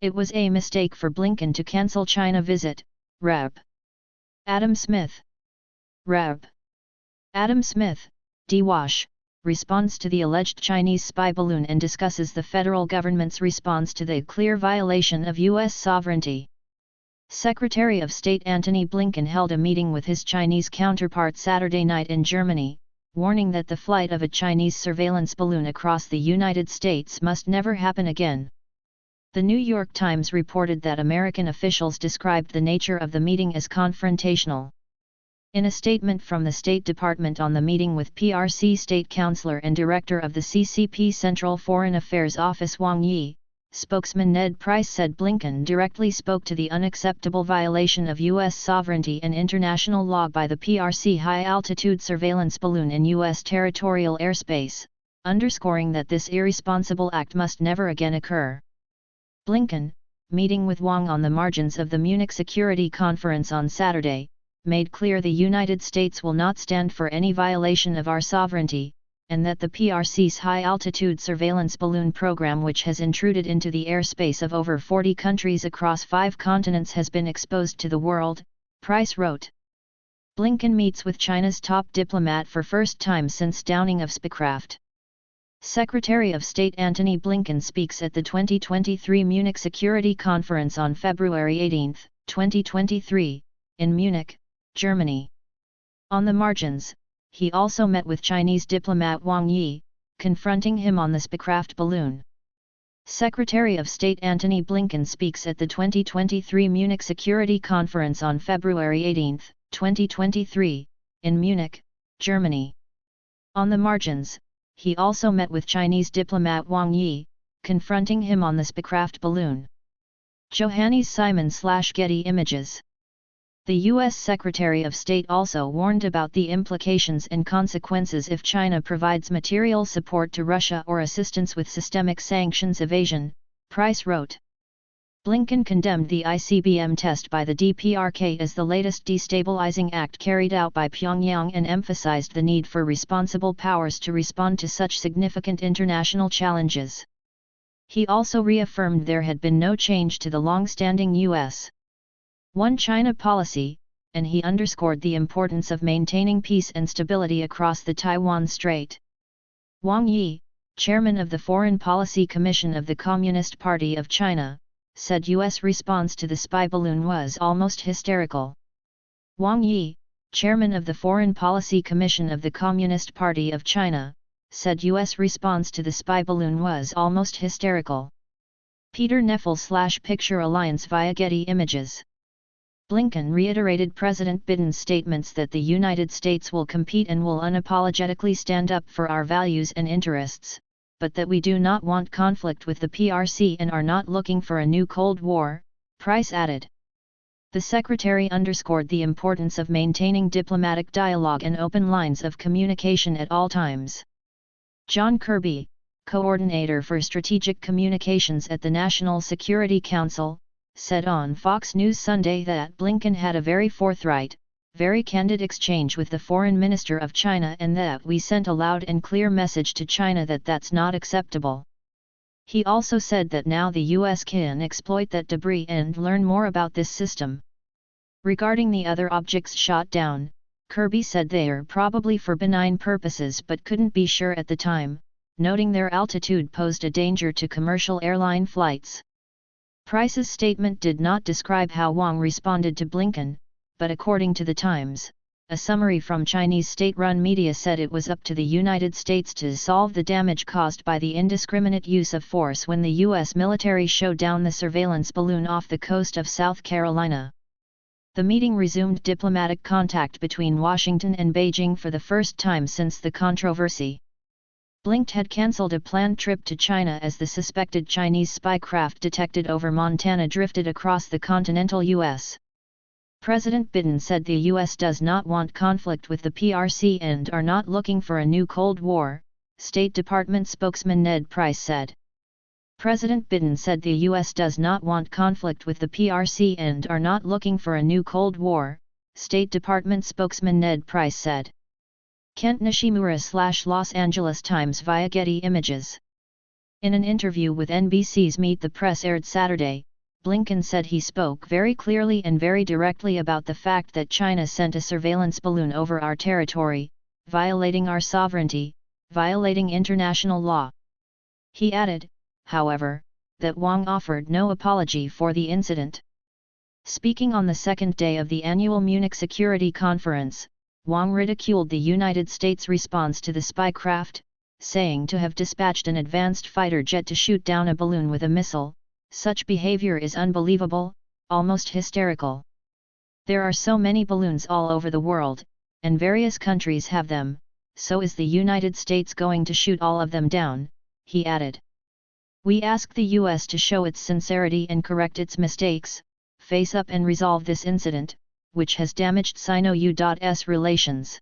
It was a mistake for Blinken to cancel China visit, Rep. Adam Smith. Rep. Adam Smith, D-Wash, responds to the alleged Chinese spy balloon and discusses the federal government's response to the clear violation of U.S. sovereignty. Secretary of State Antony Blinken held a meeting with his Chinese counterpart Saturday night in Germany, warning that the flight of a Chinese surveillance balloon across the United States must never happen again. The New York Times reported that American officials described the nature of the meeting as confrontational. In a statement from the State Department on the meeting with PRC State Counselor and Director of the CCP Central Foreign Affairs Office Wang Yi, spokesman Ned Price said Blinken directly spoke to the unacceptable violation of U.S. sovereignty and international law by the PRC high-altitude surveillance balloon in U.S. territorial airspace, underscoring that this irresponsible act must never again occur. Blinken, meeting with Wang on the margins of the Munich Security Conference on Saturday, made clear the United States will not stand for any violation of our sovereignty, and that the PRC's high-altitude surveillance balloon program, which has intruded into the airspace of over 40 countries across 5 continents, has been exposed to the world, Price wrote. Blinken meets with China's top diplomat for first time since downing of spacecraft. Secretary of State Antony Blinken speaks at the 2023 Munich Security Conference on February 18, 2023, in Munich, Germany. On the margins, he also met with Chinese diplomat Wang Yi, confronting him on the spacecraft balloon. Secretary of State Antony Blinken speaks at the 2023 Munich Security Conference on February 18, 2023, in Munich, Germany. On the margins, he also met with Chinese diplomat Wang Yi, confronting him on the spacecraft balloon. Johannes Simon/Getty Images. The U.S. Secretary of State also warned about the implications and consequences if China provides material support to Russia or assistance with systemic sanctions evasion, Price wrote. Blinken condemned the ICBM test by the DPRK as the latest destabilizing act carried out by Pyongyang and emphasized the need for responsible powers to respond to such significant international challenges. He also reaffirmed there had been no change to the long-standing U.S. One China policy, and he underscored the importance of maintaining peace and stability across the Taiwan Strait. Wang Yi, chairman of the Foreign Policy Commission of the Communist Party of China, said U.S. response to the spy balloon was almost hysterical. Wang Yi, chairman of the Foreign Policy Commission of the Communist Party of China, said U.S. response to the spy balloon was almost hysterical. Peter Neffel/Picture Alliance via Getty Images. Blinken reiterated President Biden's statements that the United States will compete and will unapologetically stand up for our values and interests, but that we do not want conflict with the PRC and are not looking for a new Cold War, Price added. The secretary underscored the importance of maintaining diplomatic dialogue and open lines of communication at all times. John Kirby, coordinator for strategic communications at the National Security Council, said on Fox News Sunday that Blinken had a very forthright, very candid exchange with the Foreign Minister of China and that we sent a loud and clear message to China that that's not acceptable. He also said that now the US can exploit that debris and learn more about this system. Regarding the other objects shot down, Kirby said they're probably for benign purposes but couldn't be sure at the time, noting their altitude posed a danger to commercial airline flights. Price's statement did not describe how Wang responded to Blinken, but according to the Times, a summary from Chinese state-run media said it was up to the United States to solve the damage caused by the indiscriminate use of force when the U.S. military showed down the surveillance balloon off the coast of South Carolina. The meeting resumed diplomatic contact between Washington and Beijing for the first time since the controversy. Blinken had cancelled a planned trip to China as the suspected Chinese spy craft detected over Montana drifted across the continental U.S. President Biden said the U.S. does not want conflict with the PRC and are not looking for a new Cold War, State Department spokesman Ned Price said. President Biden said the U.S. does not want conflict with the PRC and are not looking for a new Cold War, State Department spokesman Ned Price said. Kent Nishimura/Los Angeles Times via Getty Images. In an interview with NBC's Meet the Press aired Saturday, Blinken said he spoke very clearly and very directly about the fact that China sent a surveillance balloon over our territory, violating our sovereignty, violating international law. He added, however, that Wang offered no apology for the incident. Speaking on the second day of the annual Munich Security Conference, Wang ridiculed the United States' response to the spy craft, saying to have dispatched an advanced fighter jet to shoot down a balloon with a missile. Such behavior is unbelievable, almost hysterical. There are so many balloons all over the world, and various countries have them, so is the United States going to shoot all of them down, he added. We ask the US to show its sincerity and correct its mistakes, face up and resolve this incident, which has damaged Sino-US relations.